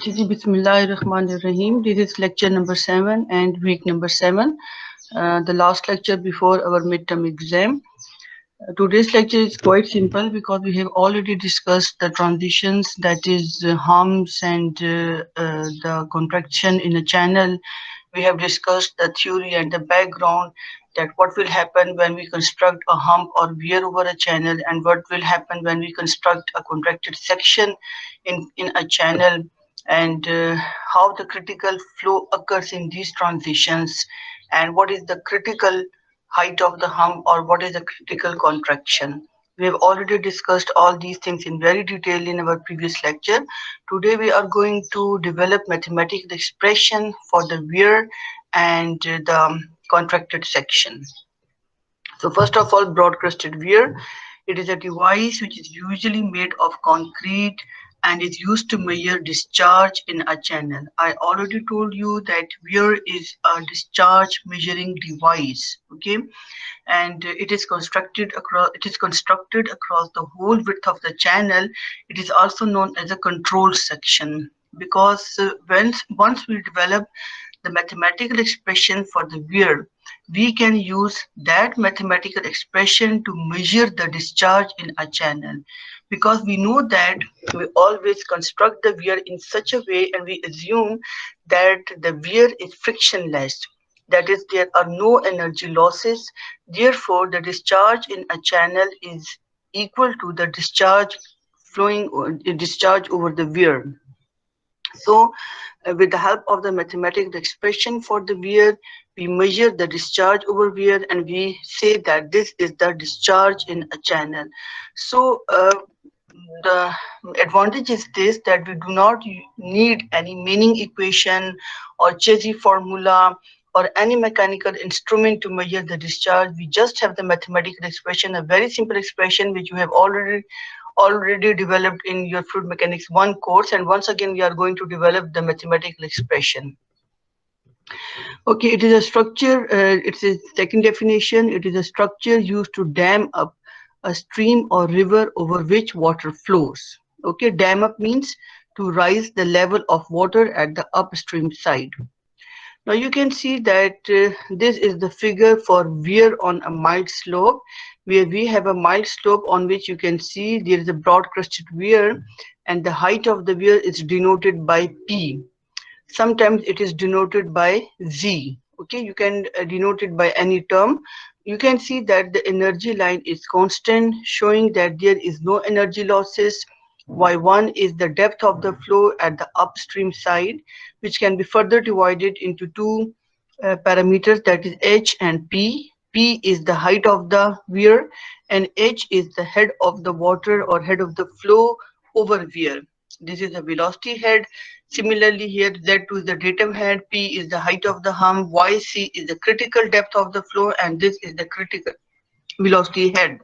Bismillahirrahmanirrahim. This is lecture number 7 and week number 7, the last lecture before our midterm exam. Today's lecture is quite simple because we have already discussed the transitions, that is hums and the contraction in a channel. We have discussed the theory and the background, that what will happen when we construct a hump or wear over a channel, and what will happen when we construct a contracted section in a channel, and how the critical flow occurs in these transitions, and what is the critical height of the hump or what is the critical contraction. We have already discussed all these things in very detail in our previous lecture. Today we are going to develop mathematical expression for the wear and the contracted section. So first of all, broad-crusted wear. It is a device which is usually made of concrete and is used to measure discharge in a channel. I already told you that wear is a discharge measuring device, okay, and it is constructed across the whole width of the channel. It is also known as a control section, because once we develop the mathematical expression for the wear, we can use that mathematical expression to measure the discharge in a channel, because we know that we always construct the wear in such a way and we assume that the wear is frictionless, that is, there are no energy losses. Therefore the discharge in a channel is equal to the discharge flowing or discharge over the wear. So with the help of the mathematical expression for the wear, we measure the discharge over wear and we say that this is the discharge in a channel. So the advantage is this, that we do not need any meaning equation or Chezy formula or any mechanical instrument to measure the discharge. We just have the mathematical expression, a very simple expression which you have already developed in your fluid mechanics 1 course, and once again we are going to develop the mathematical expression. Okay, it is a structure, it's a second definition. It is a structure used to dam up a stream or river over which water flows. Okay, dam up means to rise the level of water at the upstream side. Now you can see that this is the figure for wear on a mild slope, where we have a mild slope on which you can see there is a broad crusted wear, and the height of the wear is denoted by P. Sometimes it is denoted by Z. Okay, you can denote it by any term. You can see that the energy line is constant, showing that there is no energy losses. Y1 is the depth of the flow at the upstream side, which can be further divided into two parameters, that is H and P. P is the height of the wear and H is the head of the water or head of the flow over wear. This is the velocity head. Similarly here, Z2 is the datum head, P is the height of the hump, YC is the critical depth of the flow, and this is the critical velocity head.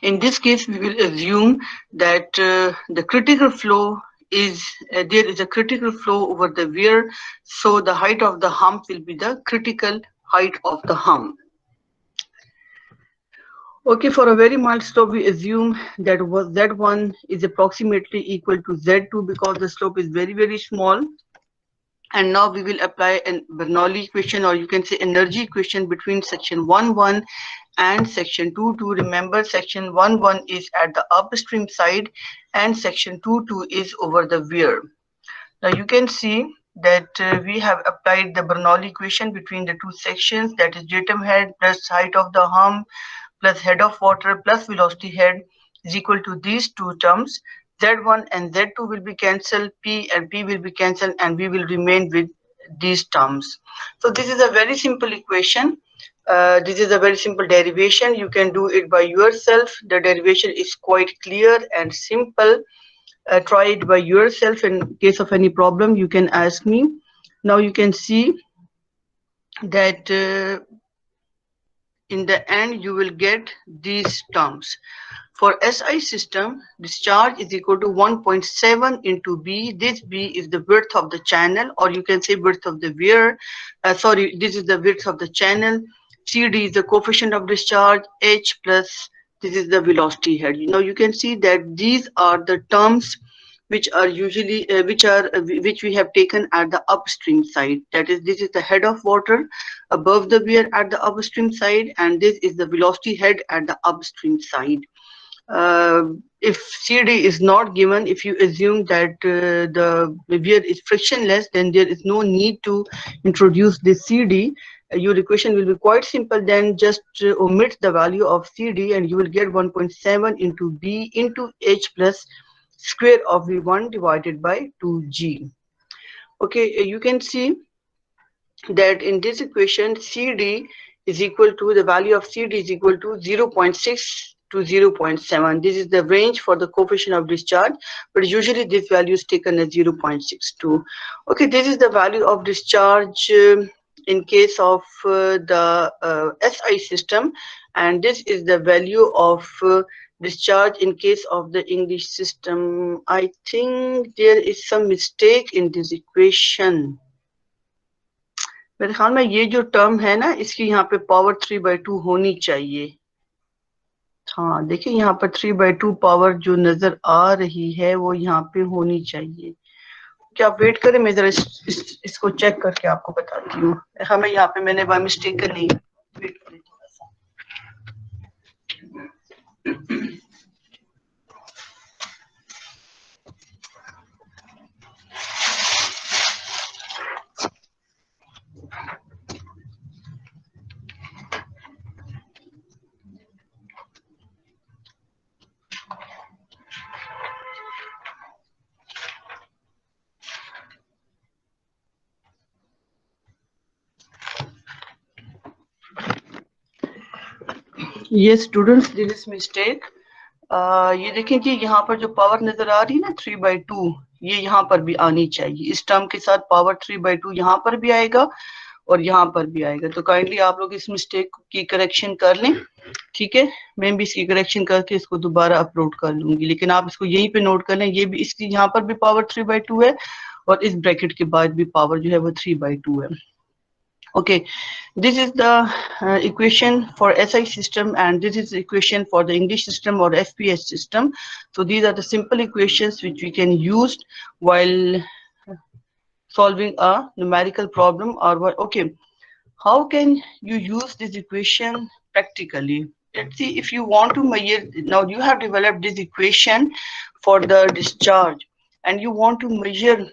In this case, we will assume that the critical flow is, there is a critical flow over the wear, so the height of the hump will be the critical height of the hump. Okay, for a very mild slope, we assume that Z1 is approximately equal to Z2 because the slope is very small. And now we will apply a Bernoulli equation, or you can say energy equation, between section 1,1 and section 2,2. Remember, section 1,1 is at the upstream side and section 2,2 is over the wear. Now you can see that we have applied the Bernoulli equation between the two sections, that is datum head plus height of the hump plus head of water plus velocity head is equal to these two terms. Z1 and Z2 will be cancelled, P and P will be cancelled, and we will remain with these terms. So this is a very simple equation. This is a very simple derivation. You can do it by yourself. The derivation is quite clear and simple. Try it by yourself. In case of any problem, you can ask me. Now you can see that in the end you will get these terms. For SI system, discharge is equal to 1.7 into B. This B is the width of the channel, or you can say width of the wear. This is the width of the channel. CD is the coefficient of discharge. H plus, this is the velocity head. You know, you can see that these are the terms which are usually which we have taken at the upstream side. That is, this is the head of water above the weir at the upstream side, and this is the velocity head at the upstream side. If CD is not given, if you assume that the weir is frictionless, then there is no need to introduce this CD. Your equation will be quite simple. Then just omit the value of CD and you will get 1.7 into B into H plus square of V1 divided by 2G. Okay, you can see that in this equation CD is equal to, the value of CD is equal to 0.6 to 0.7. This is the range for the coefficient of discharge, but usually this value is taken as 0.62. Okay, this is the value of discharge in case of the SI system, and this is the value of discharge in case of the English system. I think there is some mistake in this equation. मेरे ख्याल में ये जो term है ना, इसकी यहाँ पे पावर 3/2 होनी चाहिए. हाँ, देखिए यहाँ पर 3/2 पावर जो नजर आ रही है वो यहाँ पे होनी चाहिए. क्या आप वेट करें, मैं जरा इसको चेक करके आपको बताती हूँ. हमें यहाँ पे मैंने बाय मिस्टेक कर ली. वेट करें थोड़ा सा. Yes, students, there is mistake. ये देखें कि यहाँ पर जो पावर नजर आ रही है ना 3/2, ये यहाँ पर भी आनी चाहिए. इस टर्म के साथ पावर 3/2 यहाँ पर भी आएगा और यहाँ पर भी आएगा. तो काइंडली आप लोग इस मिस्टेक की करेक्शन कर लें. ठीक है, मैं भी इसकी करेक्शन करके इसको दोबारा अपलोड कर लूंगी, लेकिन आप इसको यहीं पे नोट कर लें. ये भी, इसकी यहाँ पर भी पावर 3/2 है और इस ब्रैकेट के बाद भी पावर जो है वो 3/2 है. Okay, this is the equation for SI system, and this is the equation for the English system or FPS system. So these are the simple equations which we can use while solving a numerical problem or what. Okay, how can you use this equation practically? Let's see, if you want to measure, now you have developed this equation for the discharge and you want to measure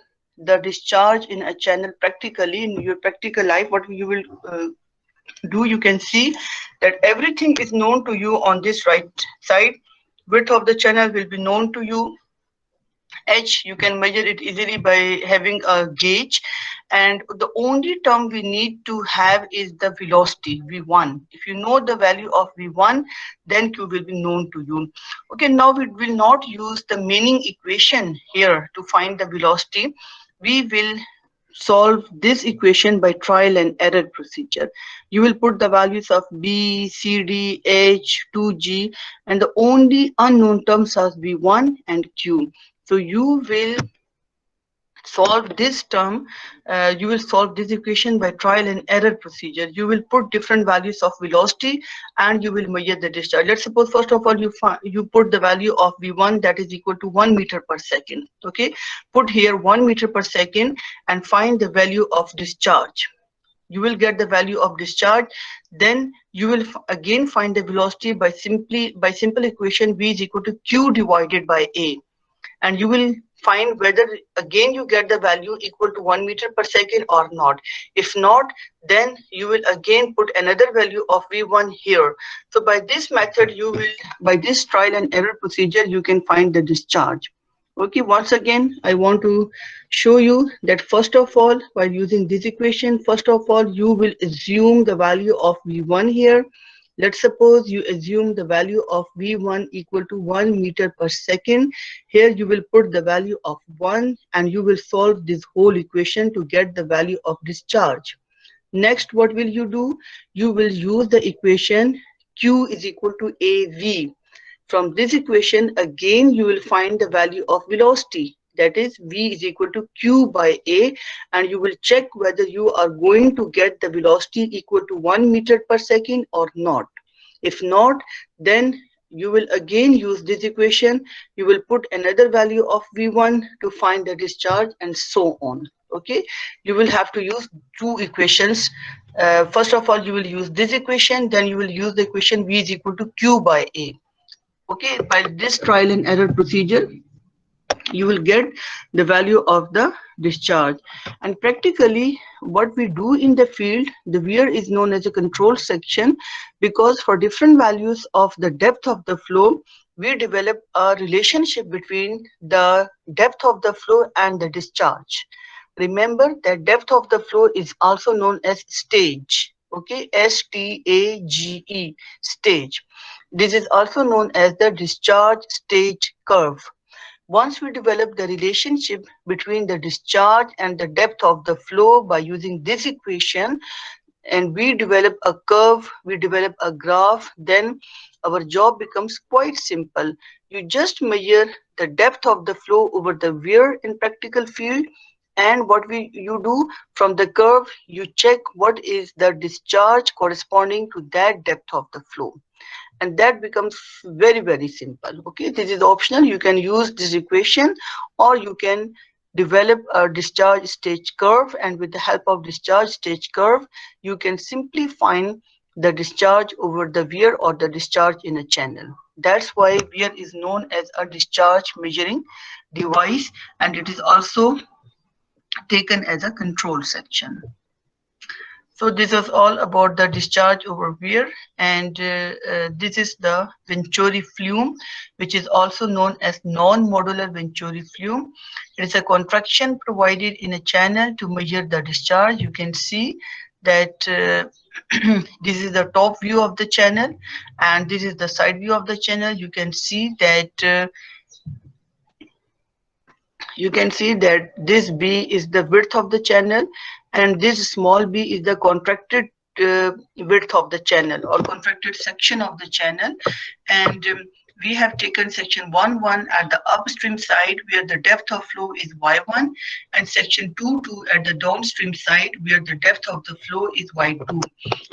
the discharge in a channel practically in your practical life. What you will do, you can see that everything is known to you on this right side. Width of the channel will be known to you. H, you can measure it easily by having a gauge, and the only term we need to have is the velocity V1. If you know the value of V1, then Q will be known to you. Okay, now we will not use the meaning equation here to find the velocity. We will solve this equation by trial and error procedure. You will put the values of B, C, D, H, 2G, and the only unknown terms are V1 and Q. So you will solve this term, you will solve this equation by trial and error procedure. You will put different values of velocity and you will measure the discharge. Let's suppose first of all you put the value of V1, that is equal to 1 meter per second. Okay, put here 1 meter per second and find the value of discharge. You will get the value of discharge. Then you will again find the velocity by simple equation V is equal to Q divided by A, and you will find whether again you get the value equal to 1 meter per second or not. If not, then you will again put another value of V1 here. So by this method, you will, by this trial and error procedure, you can find the discharge. Okay, once again, I want to show you that first of all, while using this equation, first of all, you will assume the value of V1 here. Let's suppose you assume the value of V1 equal to 1 meter per second. Here you will put the value of 1 and you will solve this whole equation to get the value of discharge. Next, what will you do? You will use the equation Q is equal to AV. From this equation, again, you will find the value of velocity. That is, V is equal to Q by A, and you will check whether you are going to get the velocity equal to 1 meter per second or not. If not, then you will again use this equation. You will put another value of V1 to find the discharge, and so on. Okay, you will have to use two equations. First of all, you will use this equation, then you will use the equation V is equal to Q by A. Okay, by this trial and error procedure, you will get the value of the discharge. And practically what we do in the field, the weir is known as a control section, because for different values of the depth of the flow, we develop a relationship between the depth of the flow and the discharge. Remember that depth of the flow is also known as stage. Okay, STAGE, stage. This is also known as the discharge stage curve. Once we develop the relationship between the discharge and the depth of the flow by using this equation, and we develop a curve, we develop a graph, then our job becomes quite simple. You just measure the depth of the flow over the weir in practical field, and what you do from the curve, you check what is the discharge corresponding to that depth of the flow, and that becomes very simple. Okay, this is optional. You can use this equation, or you can develop a discharge stage curve, and with the help of discharge stage curve, you can simply find the discharge over the weir or the discharge in a channel. That's why weir is known as a discharge measuring device, and it is also taken as a control section. So this is all about the discharge over weir, and this is the Venturi flume, which is also known as non-modular Venturi flume. It is a contraction provided in a channel to measure the discharge. You can see that this is the top view of the channel, and this is the side view of the channel. You can see that this B is the width of the channel, and this small b is the contracted width of the channel or contracted section of the channel. And we have taken section 1.1 at the upstream side where the depth of flow is y1, and section 2.2 at the downstream side where the depth of the flow is y2.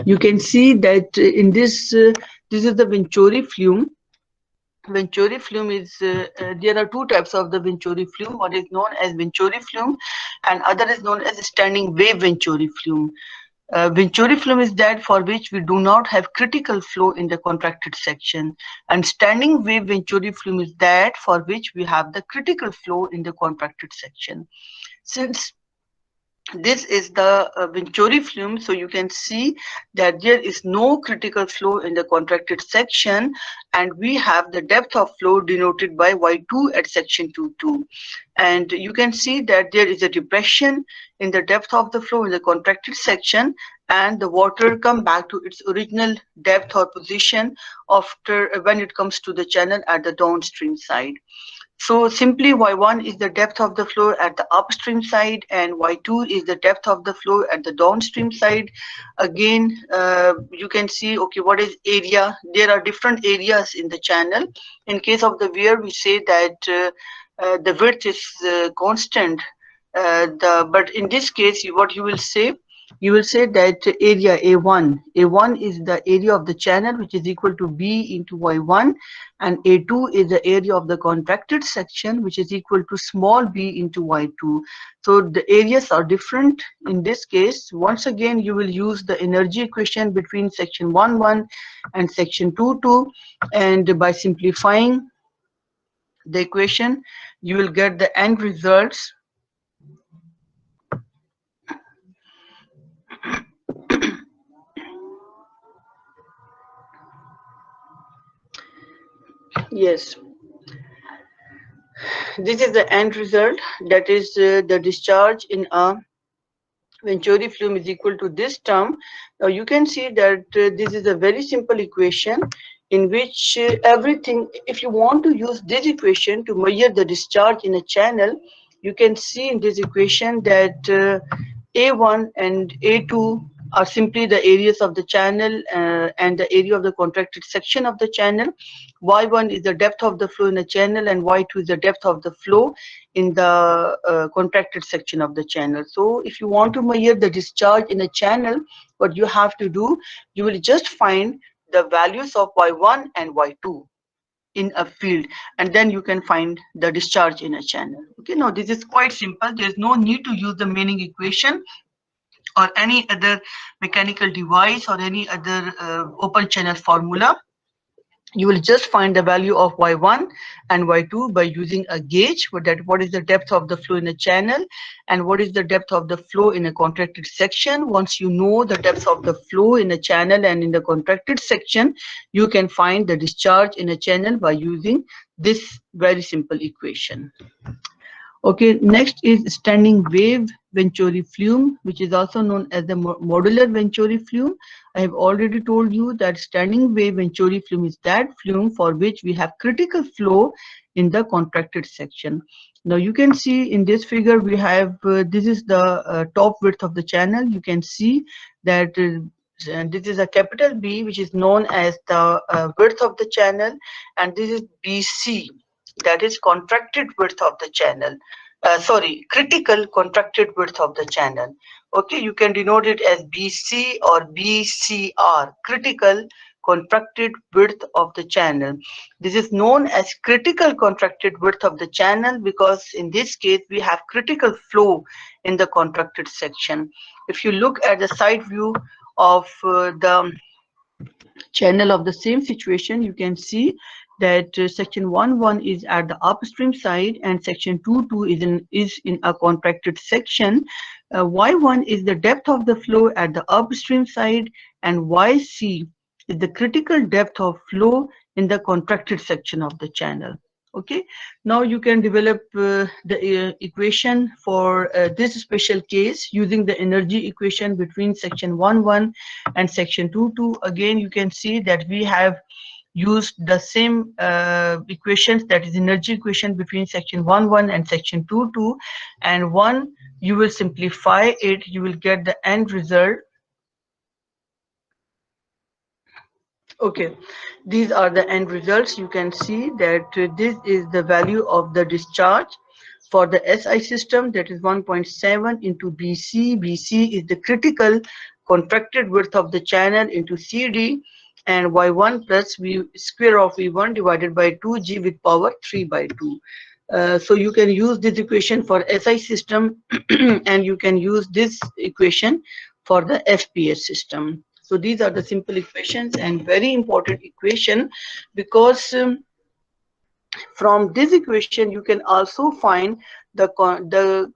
You can see that in this is the Venturi flume. Venturi flume is, there are two types of the Venturi flume. One is known as Venturi flume and other is known as standing wave Venturi flume. Venturi flume is that for which we do not have critical flow in the contracted section, and standing wave Venturi flume is that for which we have the critical flow in the contracted section. Since this is the Venturi flume, so you can see that there is no critical flow in the contracted section, and we have the depth of flow denoted by y2 at section 2.2. And you can see that there is a depression in the depth of the flow in the contracted section, and the water come back to its original depth or position after when it comes to the channel at the downstream side. So simply y1 is the depth of the flow at the upstream side, and y2 is the depth of the flow at the downstream side. Again, you can see, okay, what is area? There are different areas in the channel. In case of the weir, we say that the width is constant. But in this case, what you will say, that area A1 is the area of the channel, which is equal to B into Y1, and A2 is the area of the contracted section, which is equal to small b into Y2. So the areas are different in this case. Once again, you will use the energy equation between section 1.1 and section 2.2, and by simplifying the equation, you will get the end results. Yes, this is the end result, that is the discharge in a Venturi flume is equal to this term. Now you can see that this is a very simple equation in which everything, if you want to use this equation to measure the discharge in a channel, you can see in this equation that A1 and A2 are simply the areas of the channel and the area of the contracted section of the channel. Y1 is the depth of the flow in a channel, and Y2 is the depth of the flow in the contracted section of the channel. So if you want to measure the discharge in a channel, what you have to do, you will just find the values of Y1 and Y2. in a field, and then you can find the discharge in a channel. Okay, now this is quite simple. There is no need to use the Manning equation or any other mechanical device or any other open channel formula. You will just find the value of y1 and y2 by using a gauge. What is the depth of the flow in a channel and what is the depth of the flow in a contracted section. Once you know the depth of the flow in a channel and in the contracted section, you can find the discharge in a channel by using this very simple equation. Okay, next is standing wave Venturi flume, which is also known as the modular Venturi flume. I have already told you that standing wave Venturi flume is that flume for which we have critical flow in the contracted section. Now you can see in this figure we have this is the top width of the channel. You can see that this is a capital B, which is known as the width of the channel, and this is BC, that is contracted width of the channel. Sorry, critical contracted width of the channel. Okay, you can denote it as BC or BCR, critical contracted width of the channel. This is known as critical contracted width of the channel because in this case we have critical flow in the contracted section. If you look at the side view of the channel of the same situation, you can see that section 1.1 is at the upstream side and section 2.2 is in a contracted section. Y1 is the depth of the flow at the upstream side, and YC is the critical depth of flow in the contracted section of the channel. Okay, now you can develop the equation for this special case using the energy equation between section 1.1 and section 2.2. Again, you can see that we have used the same equations, that is energy equation between section 1.1 and section 2.2, and one you will simplify it, you will get the end result. Okay, these are the end results. You can see that this is the value of the discharge for the SI system, that is 1.7 into BC. BC is the critical contracted width of the channel into CD, and Y1 plus V square of V1 divided by 2G with power 3 by 2. So you can use this equation for SI system and you can use this equation for the FPS system. So these are the simple equations and very important equation because from this equation you can also find the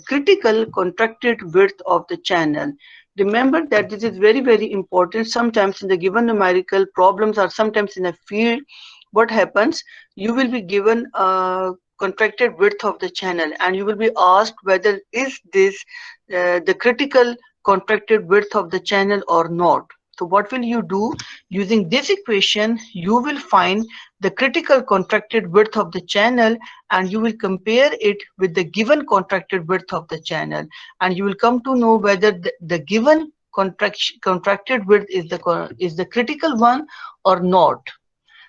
critical contracted width of the channel. Remember that this is very important. Sometimes in the given numerical problems or sometimes in a field, what happens, you will be given a contracted width of the channel and you will be asked whether is this the critical contracted width of the channel or not. So what will you do? Using this equation, you will find the critical contracted width of the channel and you will compare it with the given contracted width of the channel, and you will come to know whether the given contracted width is the critical one or not.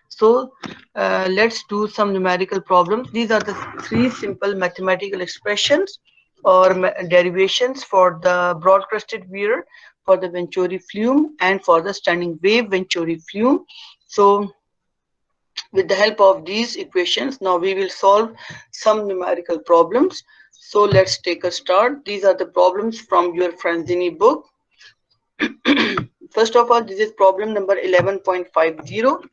So let's do some numerical problems. These are the three simple mathematical expressions or derivations for the broad-crested weir, for the Venturi flume, and for the standing wave Venturi flume. So with the help of these equations, now we will solve some numerical problems. So let's take a start. These are the problems from your Franzini book. First of all, this is problem number 11.50.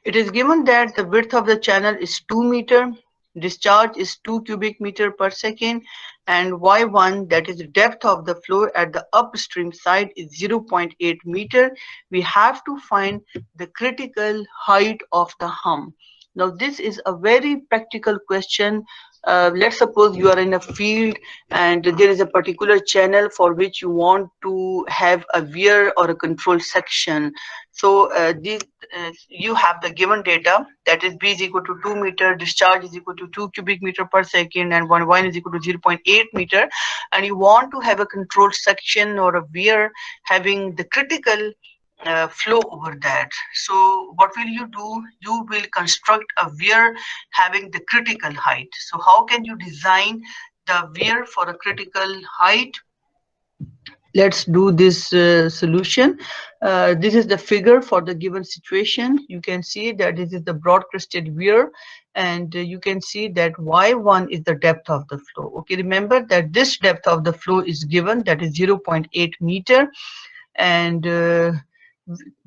It is given that the width of the channel is 2 meter, discharge is 2 cubic meter per second, and Y1, that is the depth of the flow at the upstream side, is 0.8 meter. We have to find the critical height of the hum. Now this is a very practical question. Let's suppose you are in a field and there is a particular channel for which you want to have a weir or a control section. So you have the given data, that is B is equal to 2 meter, discharge is equal to 2 cubic meter per second, and Y1 is equal to 0.8 meter, and you want to have a control section or a weir having the critical flow over that. So what will you do? You will construct a weir having the critical height. So how can you design the weir for a critical height? Let's do this solution. This is the figure for the given situation. You can see that this is the broad crested weir, and you can see that y1 is the depth of the flow. Okay, remember that this depth of the flow is given, that is 0.8 meter, and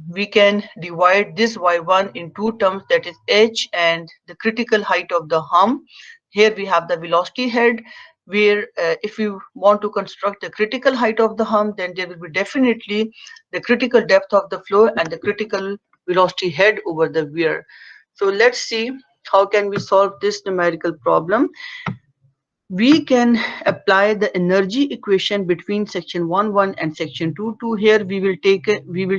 we can divide this y1 in two terms, that is h and the critical height of the hump. Here we have the velocity head, where if you want to construct the critical height of the hump, then there will be definitely the critical depth of the flow and the critical velocity head over the weir. So let's see how can we solve this numerical problem. We can apply the energy equation between section 1,1 and section 2,2. Here we will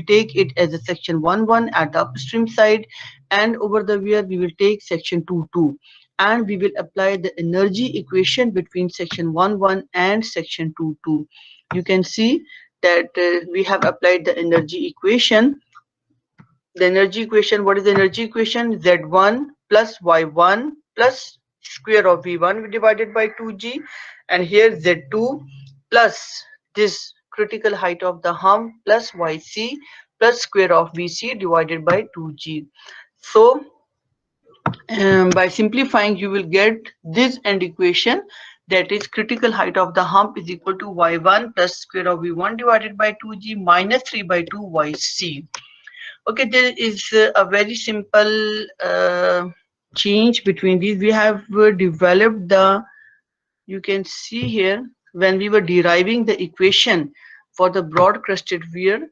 take it as a section 1,1 at the upstream side, and over the weir we will take section 2,2, and we will apply the energy equation between section 1,1 and section 2,2. You can see that we have applied the energy equation. The energy equation, what is the energy equation? Z1 plus Y1 plus square of V1 divided by 2G, and here Z2 plus this critical height of the hump plus YC plus square of VC divided by 2G. So by simplifying, you will get this end equation, that is critical height of the hump is equal to Y1 plus square of V1 divided by 2G minus 3 by 2 YC. Okay, there is a very simple change between these. We have developed the, you can see here, when we were deriving the equation for the broad crested weir,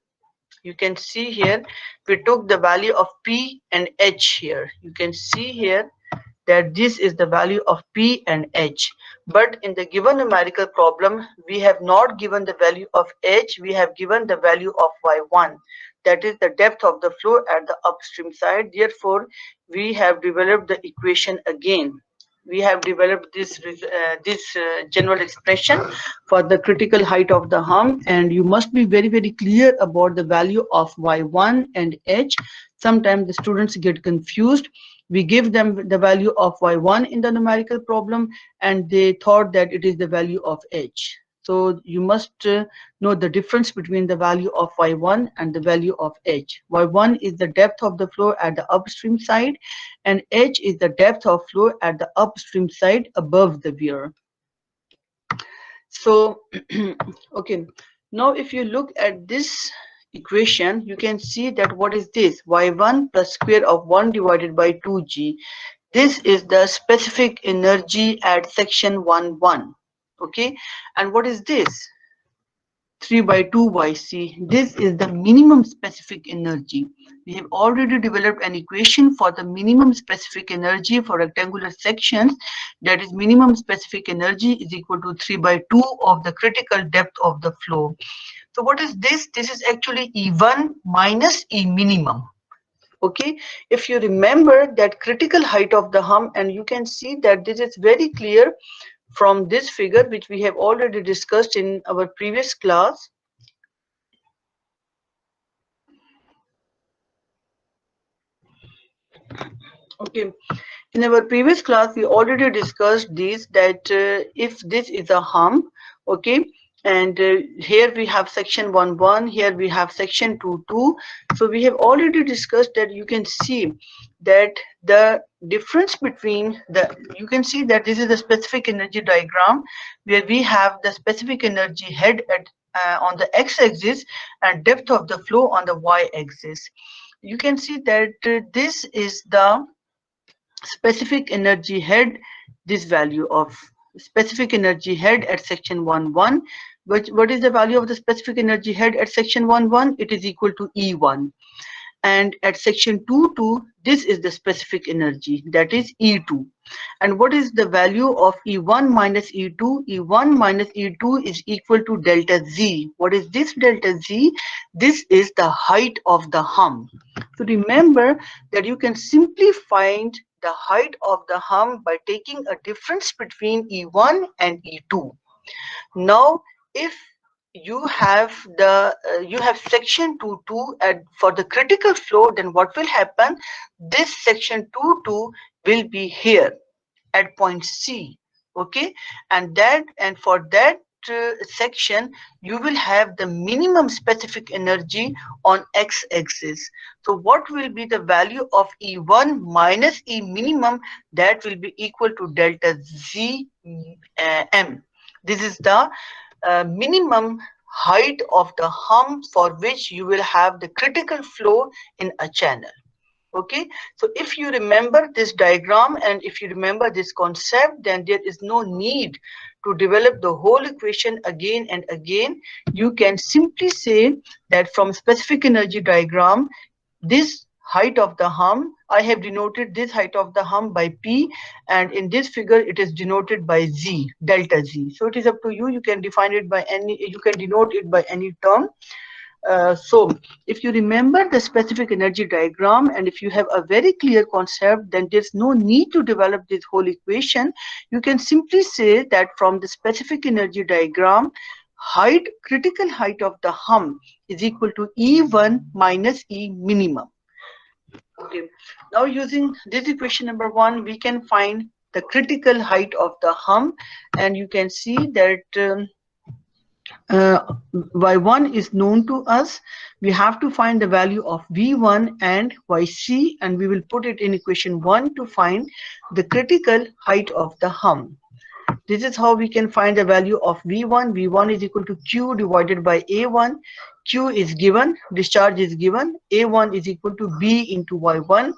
you can see here we took the value of P and H here. You can see here that this is the value of P and H, but in the given numerical problem we have not given the value of H, we have given the value of Y1, that is the depth of the flow at the upstream side. Therefore we have developed the equation again. We have developed this general expression for the critical height of the hump, and you must be very clear about the value of Y1 and H. Sometimes the students get confused. We give them the value of Y1 in the numerical problem, and they thought that it is the value of H. So you must know the difference between the value of Y1 and the value of H. Y1 is the depth of the flow at the upstream side, and H is the depth of flow at the upstream side above the weir. So okay, now if you look at this equation, you can see that what is this? Y1 plus square of 1 divided by 2G. This is the specific energy at section 1,1. Okay, and what is this? 3 by 2 YC. This is the minimum specific energy. We have already developed an equation for the minimum specific energy for rectangular sections, that is minimum specific energy is equal to 3 by 2 of the critical depth of the flow. So what is this? This is actually E1 minus E minimum. Okay, if you remember that critical height of the hump, and you can see that this is very clear from this figure which we have already discussed in our previous class. Okay, in our previous class we already discussed this, that if this is a hump, okay, and here we have section 1,1, here we have section 2,2. So we have already discussed that. You can see that the difference between the, you can see that this is the specific energy diagram where we have the specific energy head at on the x-axis and depth of the flow on the y-axis. You can see that this is the specific energy head, this value of specific energy head at section 1,1. What is the value of the specific energy head at section 1,1? It is equal to E1. And at section 2,2, this is the specific energy, that is E2. And what is the value of E1 minus E2? E1 minus E2 is equal to delta Z. What is this delta Z? This is the height of the hump. So remember that you can simply find the height of the hump by taking a difference between E1 and E2. Now, if you have the you have section 2,2 and for the critical flow, then what will happen? This section 2,2 will be here at point C. Okay, and for that section, you will have the minimum specific energy on x-axis. So what will be the value of E1 minus E minimum? That will be equal to delta Z M. This is the minimum height of the hump for which you will have the critical flow in a channel. Okay, so if you remember this diagram and if you remember this concept, then there is no need to develop the whole equation again and again. You can simply say that from specific energy diagram, this height of the hump, I have denoted this height of the hump by P, and in this figure it is denoted by Z, delta Z. So it is up to you. You can define it by any, you can denote it by any term. So if you remember the specific energy diagram and if you have a very clear concept, then there's no need to develop this whole equation. You can simply say that from the specific energy diagram, critical height of the hump is equal to E1 minus E minimum. Okay, now using this equation number 1, we can find the critical height of the hump, and you can see that y1 is known to us. We have to find the value of v1 and yc, and we will put it in equation 1 to find the critical height of the hump. This is how we can find the value of v1. V1 is equal to q divided by a1. Q is given, discharge is given, a1 is equal to b into y1.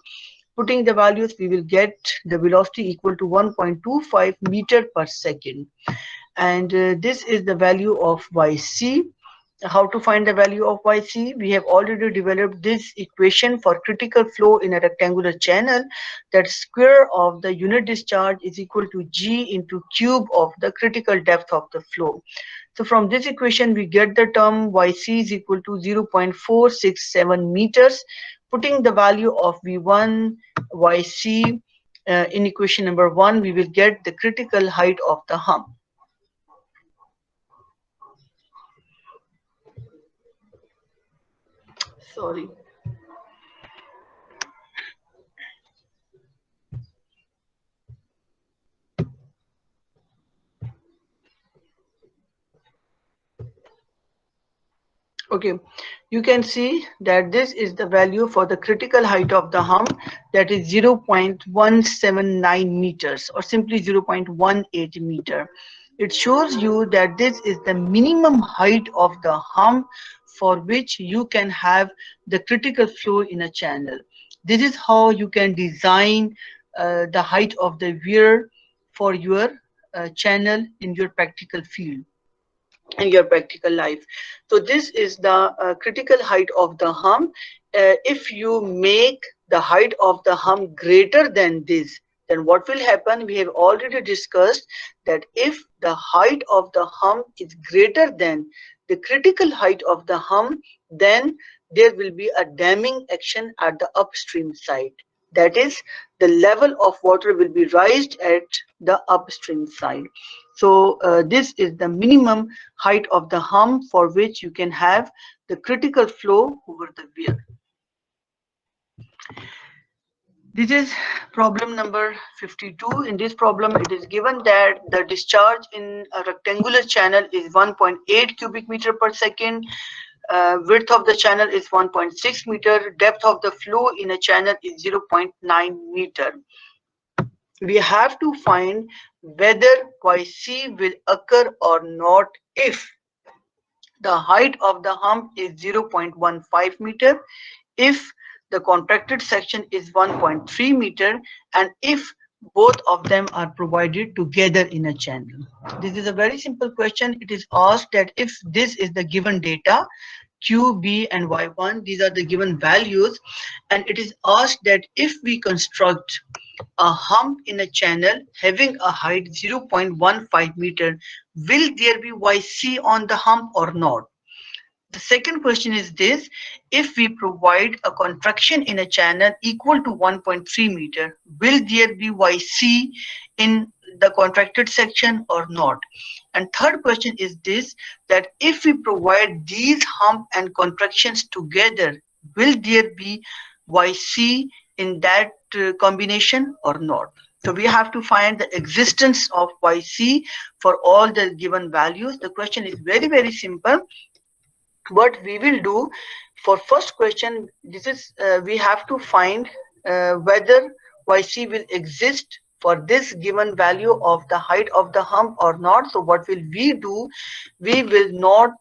Putting the values, we will get the velocity equal to 1.25 meter per second. And this is the value of yc. How to find the value of yc? We have already developed this equation for critical flow in a rectangular channel, that square of the unit discharge is equal to g into cube of the critical depth of the flow. So from this equation we get the term yc is equal to 0.467 meters. Putting the value of v1 yc in equation number 1, we will get the critical height of the hump. Sorry. Okay, you can see that this is the value for the critical height of the hump, that is 0.179 meters or simply 0.18 meter. It shows you that this is the minimum height of the hump for which you can have the critical flow in a channel. This is how you can design the height of the weir for your channel in your practical field, in your practical life. So this is the critical height of the hump. If you make the height of the hump greater than this, then what will happen? We have already discussed that if the height of the hump is greater than the critical height of the hump, then there will be a damming action at the upstream side. That is, the level of water will be raised at the upstream side. So this is the minimum height of the hump for which you can have the critical flow over the weir. This is problem number 52. In this problem, it is given that the discharge in a rectangular channel is 1.8 cubic meter per second. Width of the channel is 1.6 meter. Depth of the flow in a channel is 0.9 meter. We have to find whether yc will occur or not if the height of the hump is 0.15 meter, if the contracted section is 1.3 meter, and if both of them are provided together in a channel. This is a very simple question. It is asked that if this is the given data, q, b and y1, these are the given values, and it is asked that if we construct a hump in a channel having a height 0.15 meter, will there be yc on the hump or not? The second question is this: if we provide a contraction in a channel equal to 1.3 meter, will there be yc in the contracted section or not? And third question is this, that if we provide these hump and contractions together, will there be yc in that combination or not? So we have to find the existence of YC for all the given values. The question is very, very simple. What we will do for first question, this is we have to find whether YC will exist for this given value of the height of the hump or not. So what will we do? We will not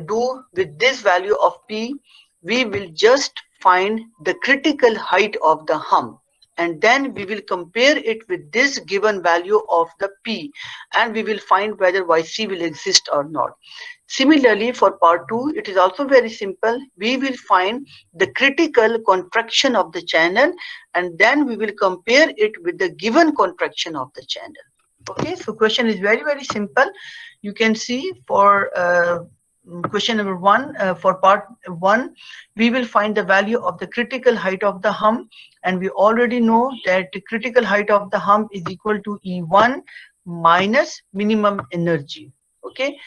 do with this value of P. We will just find the critical height of the hump, and then we will compare it with this given value of the P, and we will find whether YC will exist or not. Similarly, for part 2, it is also very simple. We will find the critical contraction of the channel, and then we will compare it with the given contraction of the channel. Okay, so question is very, very simple. You can see for question number 1, for part 1, we will find the value of the critical height of the hump, and we already know that the critical height of the hump is equal to E1 minus minimum energy. Okay.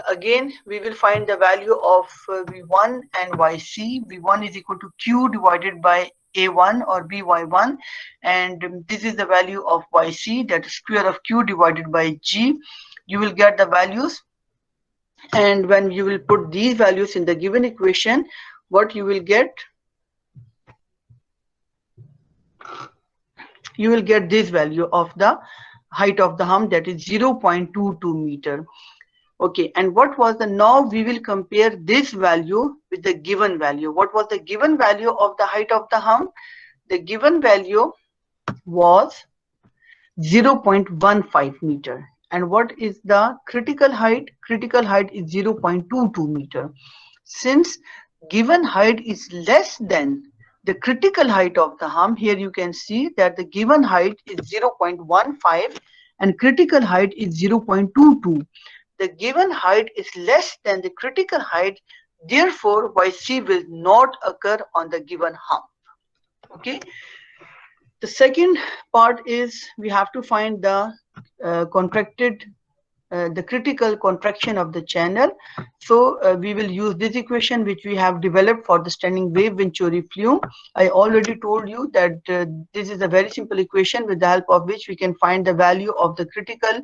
Again, we will find the value of V1 and YC. V1 is equal to Q divided by A1 or BY1, and this is the value of YC, that is square of Q divided by G. You will get the values, and when you will put these values in the given equation, what you will get? You will get this value of the height of the hump, that is 0.22 meter. Okay, and what was the, now we will compare this value with the given value. What was the given value of the height of the hump? The given value was 0.15 meter. And what is the critical height? Critical height is 0.22 meter. Since given height is less than the critical height of the hump, here you can see that the given height is 0.15 and critical height is 0.22. The given height is less than the critical height, therefore YC will not occur on the given hump. Okay. The second part is we have to find the the critical contraction of the channel. So we will use this equation which we have developed for the standing wave Venturi flume. I already told you that this is a very simple equation with the help of which we can find the value of the critical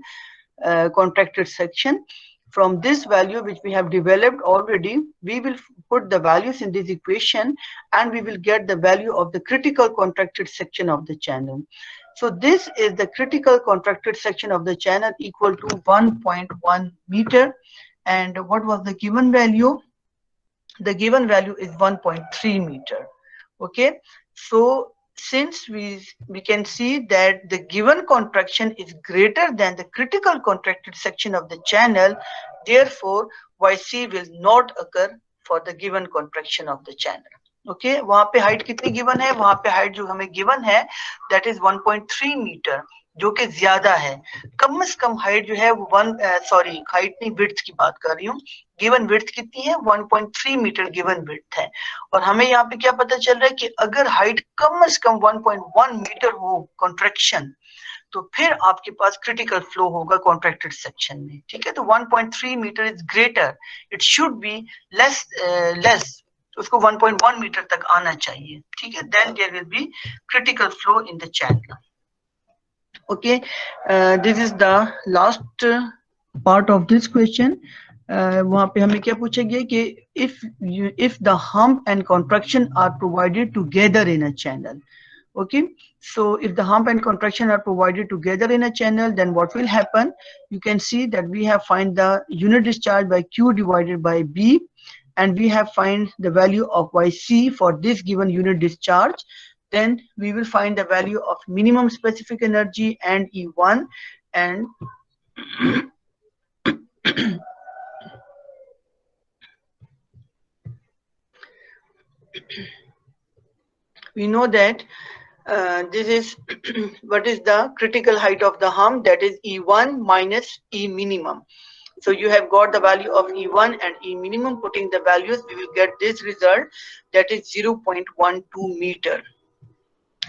contracted section. From this value which we have developed already, we will put the values in this equation and we will get the value of the critical contracted section of the channel. So this is the critical contracted section of the channel equal to 1.1 meter. And what was the given value? The given value is 1.3 meter. Okay, so since we can see that the given contraction is greater than the critical contracted section of the channel, therefore YC will not occur for the given contraction of the channel. Okay, वहाँ पे height कितनी given है? वहाँ पे height जो हमें given है, that is 1.3 meter, जो कि ज्यादा है. कम से कम height जो है वो height नहीं, width की बात कर रही हूँ. गिवन विड्थ कितनी है? 1.3 मीटर गिवन विड्थ है. और हमें यहाँ पे क्या पता चल रहा है कि अगर हाइट कम से कम 1.1 मीटर हो कॉन्ट्रैक्शन, तो फिर आपके पास क्रिटिकल फ्लो होगा कॉन्ट्रैक्टेड सेक्शन में. ठीक है, तो 1.3 metre is greater, it should be less, उसको 1.1 मीटर तक आना चाहिए. ठीक है, then there will be critical flow in the channel. Okay, this is the last part of this question. वहाँ पे हमें क्या पूछा गया कि if the hump and contraction are provided together in a channel. Okay, so if the hump and contraction are provided together in a channel, then what will happen? You can see that we have find the unit discharge by Q divided by B, and we have find the value of YC for this given unit discharge. Then we will find the value of minimum specific energy and E1, and we know that this is what is the critical height of the hump, that is E1 minus E minimum. So you have got the value of E1 and E minimum. Putting the values, we will get this result, that is 0.12 meter.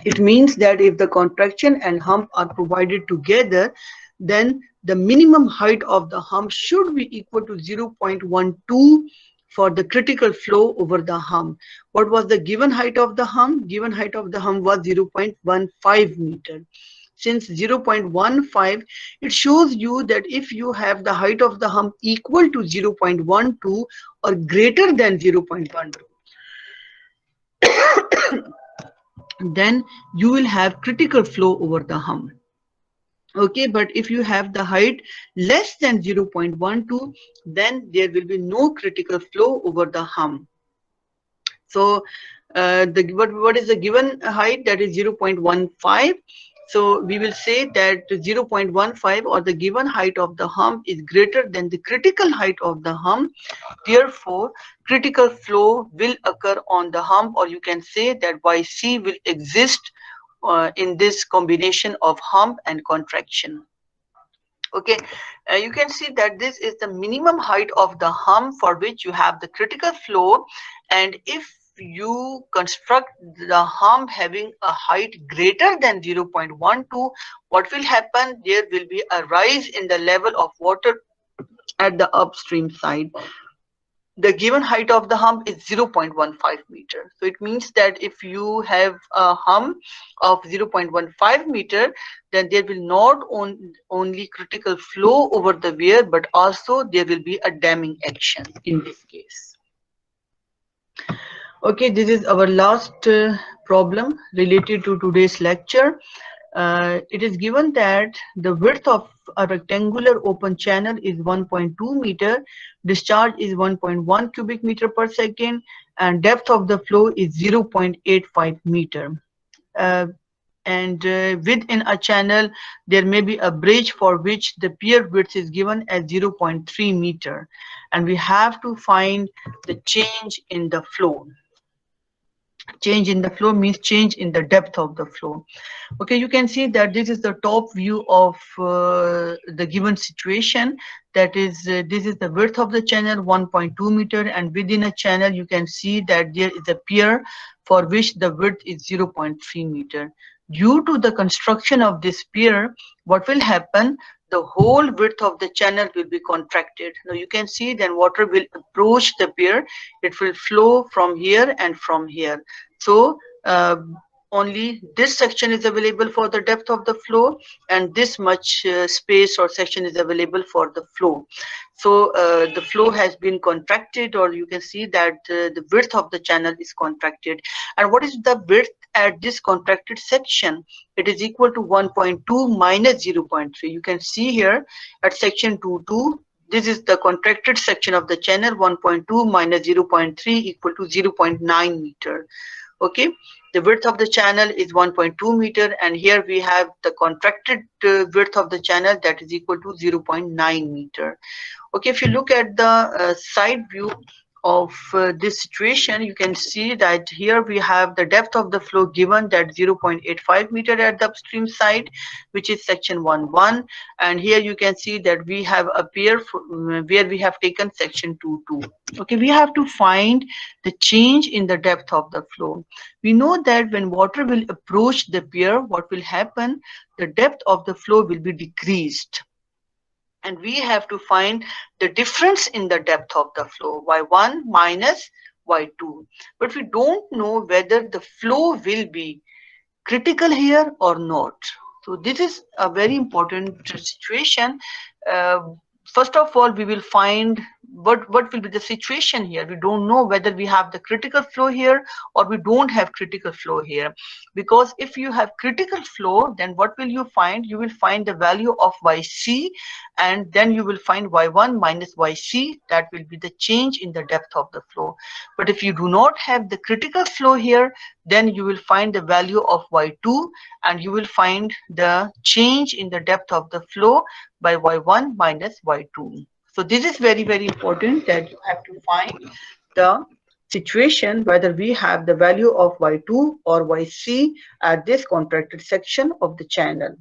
It means that if the contraction and hump are provided together, then the minimum height of the hump should be equal to 0.12 for the critical flow over the hump. What was the given height of the hump? Given height of the hump was 0.15 meter. since 0.15, it shows you that if you have the height of the hump equal to 0.12 or greater than 0.12, then you will have critical flow over the hump. Okay, but if you have the height less than 0.12, then there will be no critical flow over the hump. So what is the given height? That is 0.15. So we will say that 0.15 or the given height of the hump is greater than the critical height of the hump. Therefore, critical flow will occur on the hump, or you can say that YC will exist in this combination of hump and contraction. Okay, you can see that this is the minimum height of the hump for which you have the critical flow, and if you construct the hump having a height greater than 0.12, what will happen? There will be a rise in the level of water at the upstream side. The given height of the hump is 0.15 meter. So it means that if you have a hump of 0.15 meter, then there will not only critical flow over the weir, but also there will be a damming action in this case. Okay, this is our last problem related to today's lecture. It is given that the width of a rectangular open channel is 1.2 meter, discharge is 1.1 cubic meter per second, and depth of the flow is 0.85 meter. And within a channel, there may be a bridge for which the pier width is given as 0.3 meter, and we have to find the change in the flow. Change in the flow means change in the depth of the flow. Okay, you can see that this is the top view of the given situation. That is, this is the width of the channel, 1.2 meter, and within a channel you can see that there is a pier for which the width is 0.3 meter. Due to the construction of this pier, what will happen? The whole width of the channel will be contracted. Now you can see then water will approach the pier. It will flow from here and from here. So only this section is available for the depth of the flow, and this much space or section is available for the flow. So the flow has been contracted, or you can see that the width of the channel is contracted. And what is the width at this contracted section? It is equal to 1.2 minus 0.3. You can see here at section 2.2, this is the contracted section of the channel. 1.2 minus 0.3 equal to 0.9 meter. Okay, the width of the channel is 1.2 meter, and here we have the contracted width of the channel, that is equal to 0.9 meter. Okay, if you look at the side view of this situation, you can see that here we have the depth of the flow given, that 0.85 meter at the upstream side, which is section 1.1, and here you can see that we have a pier where we have taken section 2.2. Okay, we have to find the change in the depth of the flow. We know that when water will approach the pier, what will happen? The depth of the flow will be decreased, and we have to find the difference in the depth of the flow, y1 minus y2. But we don't know whether the flow will be critical here or not. So this is a very important situation. First of all, we will find what will be the situation here. We don't know whether we have the critical flow here or we don't have critical flow here, because if you have critical flow, then what will you find? You will find the value of YC, and then you will find Y1 minus YC. That will be the change in the depth of the flow. But if you do not have the critical flow here, then you will find the value of Y2, and you will find the change in the depth of the flow by Y1 minus Y2. So this is very, very important, that you have to find the situation whether we have the value of Y2 or YC at this contracted section of the channel.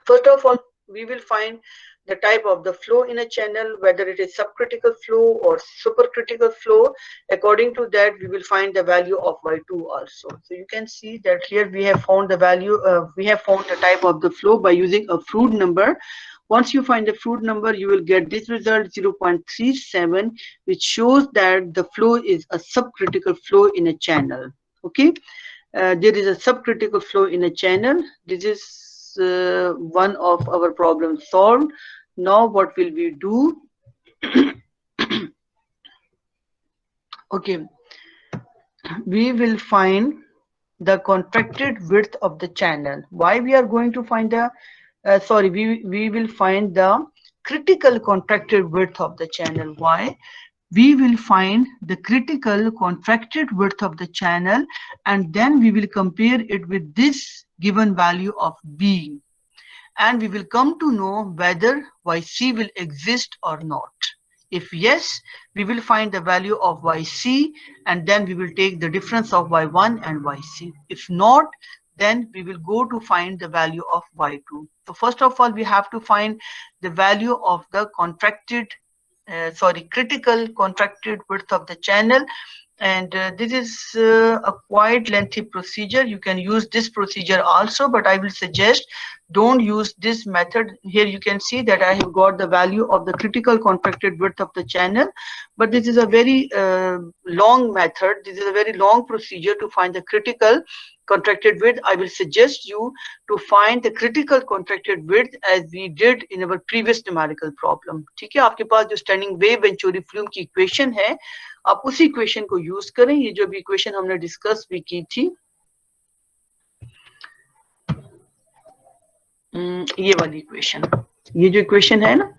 First of all, we will find the type of the flow in a channel, whether it is subcritical flow or supercritical flow. According to that, we will find the value of Y2 also. So you can see that here we have found the value, we have found the type of the flow by using a Froude number. Once you find the Froude number, you will get this result, 0.37, which shows that the flow is a subcritical flow in a channel. Okay, there is a subcritical flow in a channel. This is one of our problems solved. Now what will we do? Okay, we will find the contracted width of the channel. Why we are going to find the we will find the critical contracted width of the channel. Why? We will find the critical contracted width of the channel, and then we will compare it with this given value of B, and we will come to know whether YC will exist or not. If yes, we will find the value of YC, and then we will take the difference of Y1 and YC. If not, then we will go to find the value of Y2. So first of all, we have to find the value of the critical contracted width of the channel. And this is a quite lengthy procedure. You can use this procedure also, but I will suggest don't use this method. Here you can see that I have got the value of the critical contracted width of the channel, but this is a very long method. This is a very long procedure to find the critical contracted width. I will suggest you to find the critical contracted width as we did in our previous numerical problem. ठीक है, आपके पास जो standing wave venturi flume की equation है, आप उसी equation को use करें. ये जो भी इक्वेशन हमने डिस्कस भी की थी, ये वाली इक्वेशन, ये जो इक्वेशन है ना,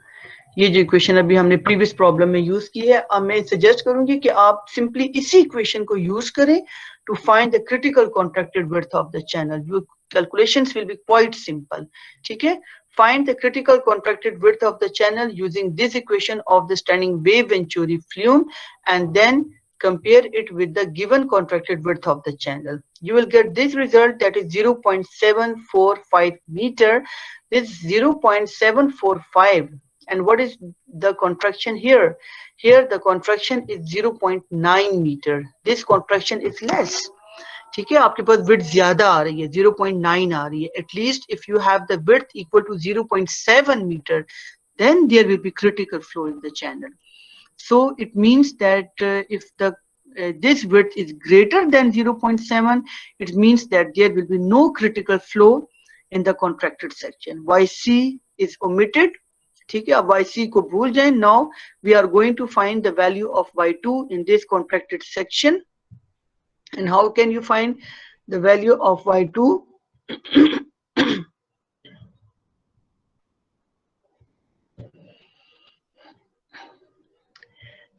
ये जो इक्वेशन अभी हमने प्रीवियस प्रॉब्लम में यूज की है, अब मैं सजेस्ट करूंगी कि आप सिंपली इसी इक्वेशन को यूज करें to find the critical contracted width of the channel. Your calculations will be quite simple. ठीक है, find the critical contracted width of the channel using this equation of the standing wave Venturi flume, and then compare it with the given contracted width of the channel. You will get this result, that is 0.745 meter. This 0.745, and what is the contraction here? Here the contraction is 0.9 meter. This contraction is less. ठीक है, आपके पास width ज्यादा आ रही है, 0.9 आ रही है. At least if you have the width equal to 0.7 meter, then there will be critical flow in the channel. So it means that if the this width is greater than 0.7, it means that there will be no critical flow in the contracted section. YC is omitted. ठीक है, अब YC को भूल जाएं. Now we are going to find the value of Y2 in this contracted section. And how can you find the value of Y2?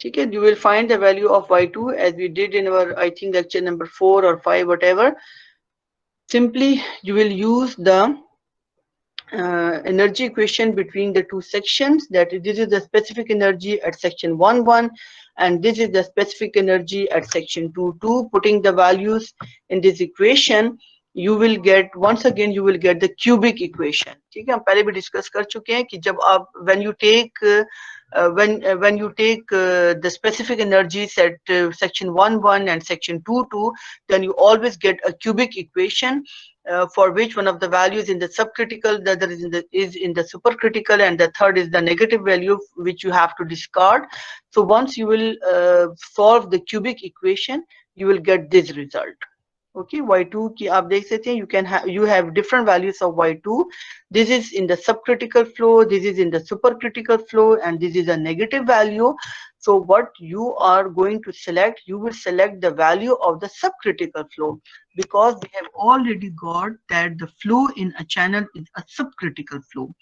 ठीक है, you will find the value of Y2 as we did in our, I think, lecture number 4 or 5, whatever. Simply you will use the energy equation between the two sections, that this is the specific energy at section 1,1, and this is the specific energy at section 2,2. Putting the values in this equation, you will get, once again you will get the cubic equation. ठीक है, हम पहले भी discuss कर चुके हैं कि जब आप when you take the specific energies at section 1,1 and section 2,2, then you always get a cubic equation for which one of the values in the subcritical, the other is in the supercritical, and the third is the negative value which you have to discard. So once you will solve the cubic equation, you will get this result. Okay, Y2 की आप देख सकते हैं, you have different values of Y2. This is in the subcritical flow, this is in the supercritical flow, and this is a negative value. So what you are going to select, you will select the value of the subcritical flow, because we have already got that the flow in a channel is a subcritical flow.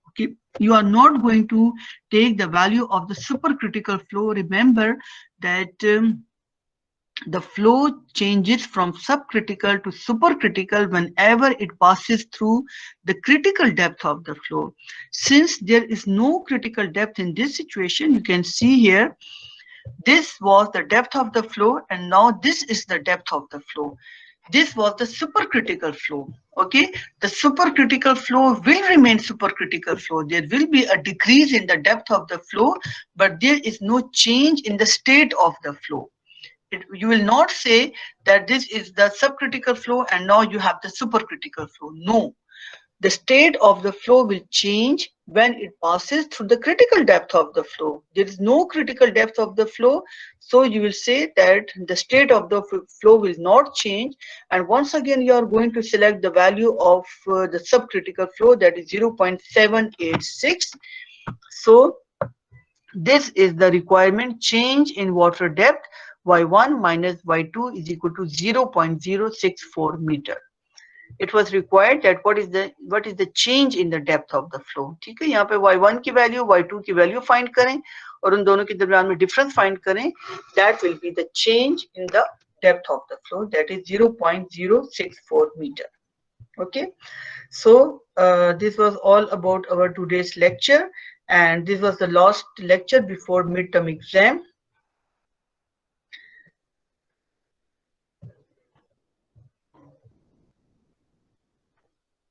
Okay, you are not going to take the value of the supercritical flow. Remember that the flow changes from subcritical to supercritical whenever it passes through the critical depth of the flow. Since there is no critical depth in this situation, you can see here, this was the depth of the flow, and now this is the depth of the flow. This was the supercritical flow. Okay, the supercritical flow will remain supercritical flow. There will be a decrease in the depth of the flow, but there is no change in the state of the flow. You will not say that this is the subcritical flow and now you have the supercritical flow. No, The state of the flow will change when it passes through the critical depth of the flow. There is no critical depth of the flow, so you will say that the state of the flow will not change. And once again, you are going to select the value of the subcritical flow, that is 0.786. So this is the requirement: change in water depth y1 minus y2 is equal to 0.064 meter. It was required that what is the change in the depth of the flow. ठीक है, यहाँ पे y1 की value y2 की value find करें और उन दोनों के दरमियान में डिफरेंस फाइंड करें. That will be the change in the depth of the flow, that is 0.064 meter. Okay, so this was all about our today's lecture, and this was the last lecture before midterm exam.